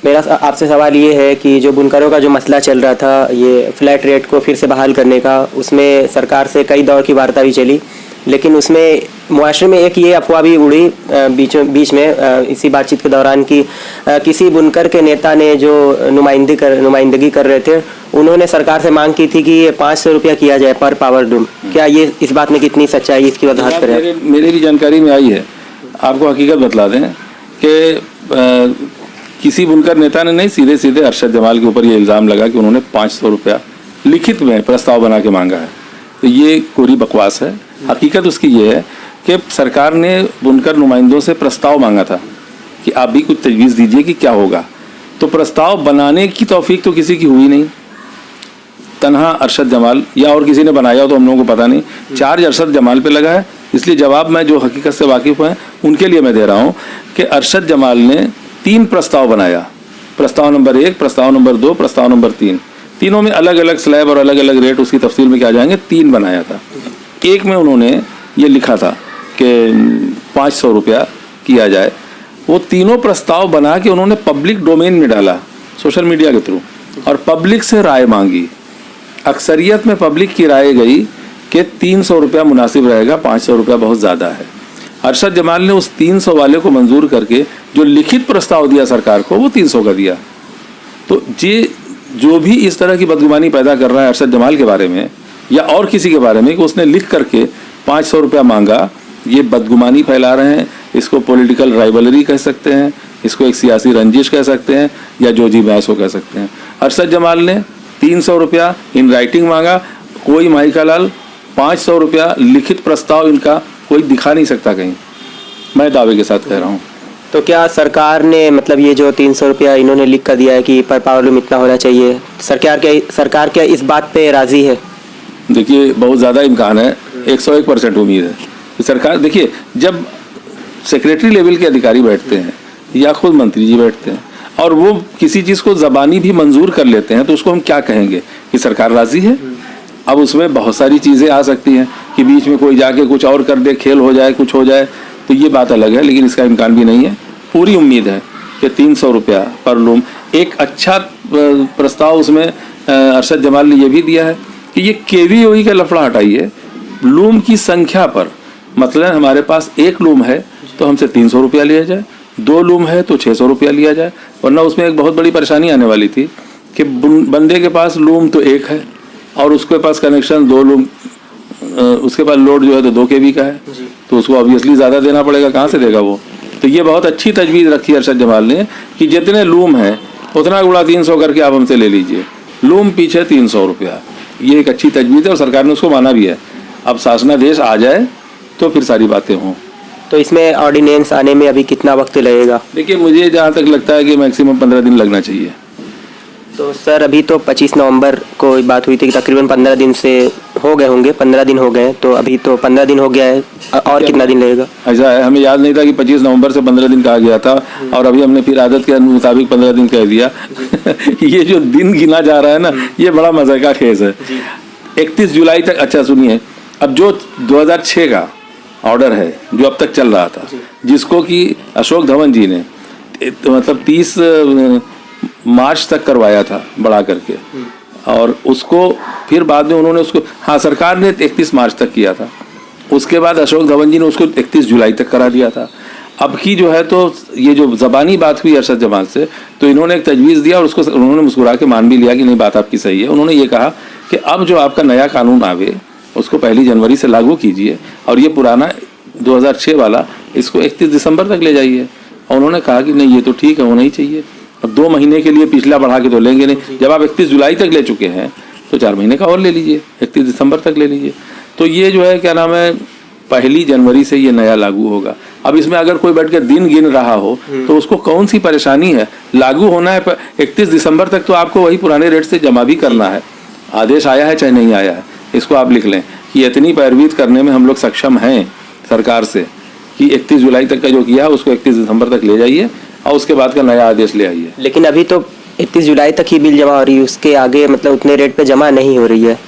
मेरा आपसे सवाल ये है कि जो बुनकरों का जो मसला चल रहा था, ये फ्लैट रेट को फिर से बहाल करने का, उसमें सरकार से कई दौर की वार्ता भी चली, लेकिन उसमें मुआशरे में एक ये अफवाह भी उड़ी बीच में इसी बातचीत के दौरान कि किसी बुनकर के नेता ने जो नुमाइंदगी कर रहे थे, उन्होंने सरकार से मांग की थी कि ये 500 रुपया किया जाए पर पावर लूम। क्या ये इस बात में कितनी सच्चाई, इसकी वजाहत करें? मेरे भी जानकारी में आई है। आपको हकीकत बतला दें कि किसी बुनकर नेता ने नहीं, सीधे सीधे अरशद जमाल के ऊपर ये इल्ज़ाम लगा कि उन्होंने 500 रुपया लिखित में प्रस्ताव बना के मांगा है। तो ये कोरी बकवास है। हकीकत उसकी ये है कि सरकार ने बुनकर नुमाइंदों से प्रस्ताव मांगा था कि आप भी कुछ तजवीज़ दीजिए कि क्या होगा। तो प्रस्ताव बनाने की तौफीक तो किसी की हुई नहीं, तन्हा अरशद जमाल या और किसी ने बनाया हो तो हम लोगों को पता नहीं, चार्ज अरशद जमाल पे लगा है। इसलिए जवाब मैं जो हकीकत से वाकिफ़ हैं उनके लिए मैं दे रहा हूँ कि अरशद जमाल ने 3 प्रस्ताव बनाया। प्रस्ताव नंबर 1, प्रस्ताव नंबर 2, प्रस्ताव नंबर 3, तीनों में अलग अलग स्लैब और अलग अलग रेट, उसकी तफसील में क्या जाएंगे। 3 बनाया था। एक में उन्होंने ये लिखा था कि 500 रुपया किया जाए। वो तीनों प्रस्ताव बना के उन्होंने पब्लिक डोमेन में डाला सोशल मीडिया के थ्रू, और पब्लिक से राय मांगी। अक्सरियत में पब्लिक की राय गई कि 300 रुपया मुनासिब रहेगा, 500 रुपया बहुत ज़्यादा है। अरशद जमाल ने उस 300 वाले को मंजूर करके जो लिखित प्रस्ताव दिया सरकार को, वो 300 का दिया। तो ये जो भी इस तरह की बदगुमानी पैदा कर रहा है अरशद जमाल के बारे में या और किसी के बारे में कि उसने लिख करके 500 रुपया मांगा, ये बदगुमानी फैला रहे हैं। इसको पॉलिटिकल राइवलरी कह सकते हैं, इसको एक सियासी रंजिश कह सकते हैं, या जो जी बहस कह सकते हैं। अरशद जमाल ने 300 रुपया इन राइटिंग मांगा। कोई माहिका लाल 500 रुपया लिखित प्रस्ताव इनका कोई दिखा नहीं सकता कहीं, मैं दावे के साथ कह रहा हूँ। तो क्या सरकार ने मतलब ये जो 300 रुपया इन्होंने लिख कर दिया है कि पर पावर लूम इतना होना चाहिए, सरकार क्या इस बात पे राज़ी है? देखिए, बहुत ज़्यादा इम्कान है, 101% उम्मीद है कि सरकार, देखिए जब सेक्रेटरी लेवल के अधिकारी बैठते हैं या खुद मंत्री जी बैठते हैं और वो किसी चीज़ को ज़बानी भी मंजूर कर लेते हैं, तो उसको हम क्या कहेंगे कि सरकार राज़ी है। अब उसमें बहुत सारी चीज़ें आ सकती हैं कि बीच में कोई जाके कुछ और कर दे, खेल हो जाए, कुछ हो जाए, तो ये बात अलग है, लेकिन इसका इम्कान भी नहीं है। पूरी उम्मीद है कि 300 रुपया पर लूम एक अच्छा प्रस्ताव उसमें अरशद जमाल ने यह भी दिया है कि ये KVOE का लफड़ा हटाइए, लूम की संख्या पर, मतलब हमारे पास 1 लूम है तो हमसे 300 रुपया लिया जाए, 2 लूम है तो 600 रुपया लिया जाए। वरना उसमें एक बहुत बड़ी परेशानी आने वाली थी कि बंदे के पास लूम तो 1 है और उसके पास कनेक्शन 2 लूम, उसके पास लोड जो है तो 2 kV का है, तो उसको ऑब्वियसली ज़्यादा देना पड़ेगा, कहाँ से देगा वो। तो ये बहुत अच्छी तजवीज़ रखी है अरशद जमाल ने कि जितने लूम है उतना गुणा 300 करके आप हमसे ले लीजिए, लूम पीछे 300 रुपया। ये एक अच्छी तजवीज़ है और सरकार ने उसको माना भी है। अब शासनादेश आ जाए तो फिर सारी बातें हों। तो इसमें ऑर्डिनेंस आने में अभी कितना वक्त लगेगा? देखिए, मुझे जहाँ तक लगता है कि मैक्सिमम 15 दिन लगना चाहिए। तो सर, अभी तो 25 नवंबर को बात हुई थी कि तकरीबन 15 दिन से हो गए होंगे, 15 दिन हो गए, तो अभी तो 15 दिन हो गया है, और कितना दिन लगेगा? ऐसा है, हमें याद नहीं था कि 25 नवंबर से 15 दिन कहा गया था और अभी हमने फिर आदत के मुताबिक 15 दिन कह दिया। ये जो दिन गिना जा रहा है ना, ये बड़ा मजे का खेज है। 31 जुलाई तक, अच्छा सुनिए, अब जो 2006 का ऑर्डर है जो अब तक चल रहा था, जिसको कि अशोक धवन जी ने मतलब 30 मार्च तक करवाया था बढ़ा करके, और उसको फिर बाद में उन्होंने उसको, हाँ सरकार ने 31 मार्च तक किया था, उसके बाद अशोक धवन जी ने उसको 31 जुलाई तक करा दिया था। अब की जो है, तो ये जो ज़बानी बात हुई अरशद जमाल से, तो इन्होंने एक तजवीज़ दिया और उसको उन्होंने मुस्कुरा के मान भी लिया कि नहीं, बात आपकी सही है। उन्होंने ये कहा कि अब जो आपका नया कानून आवे उसको 1 जनवरी से लागू कीजिए और ये पुराना 2006 वाला इसको 31 दिसंबर तक ले जाइए। और उन्होंने कहा कि नहीं, ये तो ठीक है, होना ही चाहिए। अब 2 महीने के लिए पिछला बढ़ा के तो लेंगे नहीं, जब आप 31 जुलाई तक ले चुके हैं तो 4 महीने का और ले लीजिए, 31 दिसंबर तक ले लीजिए। तो ये जो है क्या नाम है, 1 जनवरी से ये नया लागू होगा। अब इसमें अगर कोई बैठ कर दिन गिन रहा हो तो उसको कौन सी परेशानी है, लागू होना है 31 दिसंबर तक, तो आपको वही पुराने रेट से जमा भी करना है। आदेश आया है चाहे नहीं आया है, इसको आप लिख लें कि इतनी पैरवी करने में हम लोग सक्षम हैं सरकार से कि 31 जुलाई तक का जो किया है उसको 31 दिसंबर तक ले जाइए और उसके बाद का नया आदेश ले आइए। लेकिन अभी तो 31 जुलाई तक ही बिल जमा हो रही है, उसके आगे मतलब उतने रेट पे जमा नहीं हो रही है,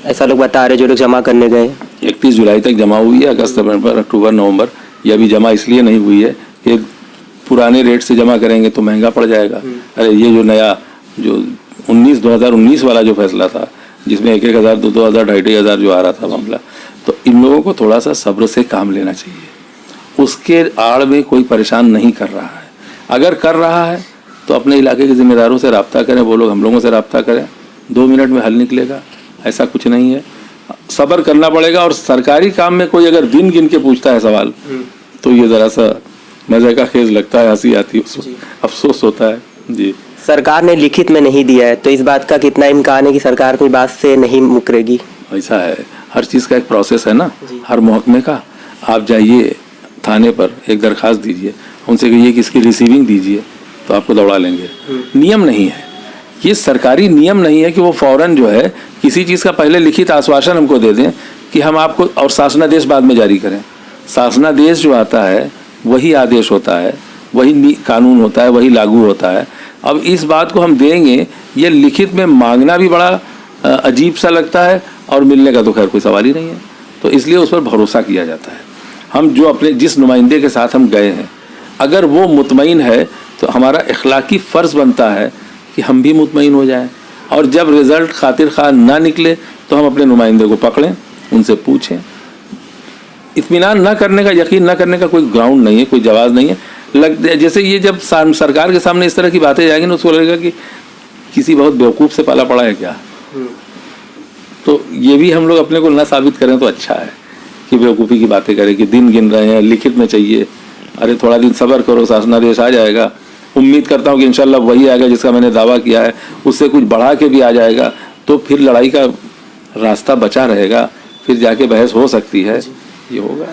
ऐसा लोग बता रहे जो लोग जमा करने गए। 31 जुलाई तक जमा हुई है, अगस्त, सितंबर, अक्टूबर, नवंबर, ये अभी जमा इसलिए नहीं हुई है कि पुराने रेट से जमा करेंगे तो महंगा पड़ जाएगा। अरे ये जो नया जो 2019 वाला जो फैसला था जिसमें 1,000, 2,000, 2,500 जो आ रहा था मामला, तो इन लोगों को थोड़ा सा सब्र से काम लेना चाहिए। उसके आड़ में कोई परेशान नहीं कर रहा है, अगर कर रहा है तो अपने इलाके के जिम्मेदारों से रब्ता करें, वो लोग हम लोगों से रब्ता करें, 2 मिनट में हल निकलेगा। ऐसा कुछ नहीं है, सब्र करना पड़ेगा। और सरकारी काम में कोई अगर दिन गिन के पूछता है सवाल तो ये ज़रा सा मज़े का खेज लगता है, हंसी आती है, उसको अफसोस होता है जी। सरकार ने लिखित में नहीं दिया है, तो इस बात का कितना इम्कान है कि सरकार अपनी बात से नहीं मुकरेगी? ऐसा है, हर चीज़ का एक प्रोसेस है ना, हर महकमे का। आप जाइए थाने पर एक दरखास्त दीजिए, उनसे कहिए कि इसकी रिसीविंग दीजिए, तो आपको दौड़ा लेंगे। नियम नहीं है, ये सरकारी नियम नहीं है कि वो फौरन जो है किसी चीज़ का पहले लिखित आश्वासन हमको दे दें कि हम आपको, और शासनादेश बाद में जारी करें। शासनादेश जो आता है वही आदेश होता है, वही कानून होता है, वही लागू होता है। अब इस बात को हम देंगे, ये लिखित में मांगना भी बड़ा अजीब सा लगता है, और मिलने का तो खैर कोई सवाल ही नहीं है। तो इसलिए उस पर भरोसा किया जाता है। हम जो अपने जिस नुमाइंदे के साथ हम गए हैं, अगर वो मुतमईन है तो हमारा इखलाकी फ़र्ज़ बनता है कि हम भी मुतमईन हो जाएं। और जब रिज़ल्ट खातिर खा ना निकले तो हम अपने नुमाइंदे को पकड़ें, उनसे पूछें। इत्मीनान न करने का, यकीन न करने का कोई ग्राउंड नहीं है, कोई जवाब नहीं है। जैसे ये जब सरकार के सामने इस तरह की बातें जाएंगी ना, उसको लगेगा कि किसी बहुत बेवकूफ़ से पाला पड़ा है क्या। तो ये भी हम लोग अपने को न साबित करें तो अच्छा है कि बेवकूफ़ी की बातें करें कि दिन गिन रहे हैं, लिखित में चाहिए। अरे थोड़ा दिन सब्र करो, शासनादेश आ जाएगा। उम्मीद करता हूँ कि इंशाल्लाह वही आएगा जिसका मैंने दावा किया है, उससे कुछ बढ़ा के भी आ जाएगा, तो फिर लड़ाई का रास्ता बचा रहेगा, फिर जाके बहस हो सकती है। ये होगा।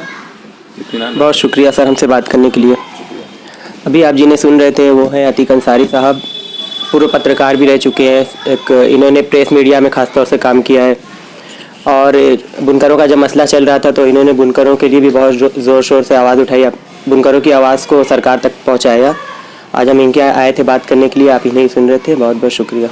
इतना बहुत शुक्रिया सर हमसे बात करने के लिए। अभी आप जिन्हें सुन रहे थे वो हैं अतीक अंसारी साहब, पूर्व पत्रकार भी रह चुके हैं। एक इन्होंने प्रेस मीडिया में खास तौर से काम किया है, और बुनकरों का जब मसला चल रहा था तो इन्होंने बुनकरों के लिए भी बहुत ज़ोर शोर से आवाज़ उठाई, बुनकरों की आवाज़ को सरकार तक पहुँचाया। आज हम इनके आए थे बात करने के लिए, आप इन्हें ही सुन रहे थे। बहुत बहुत शुक्रिया।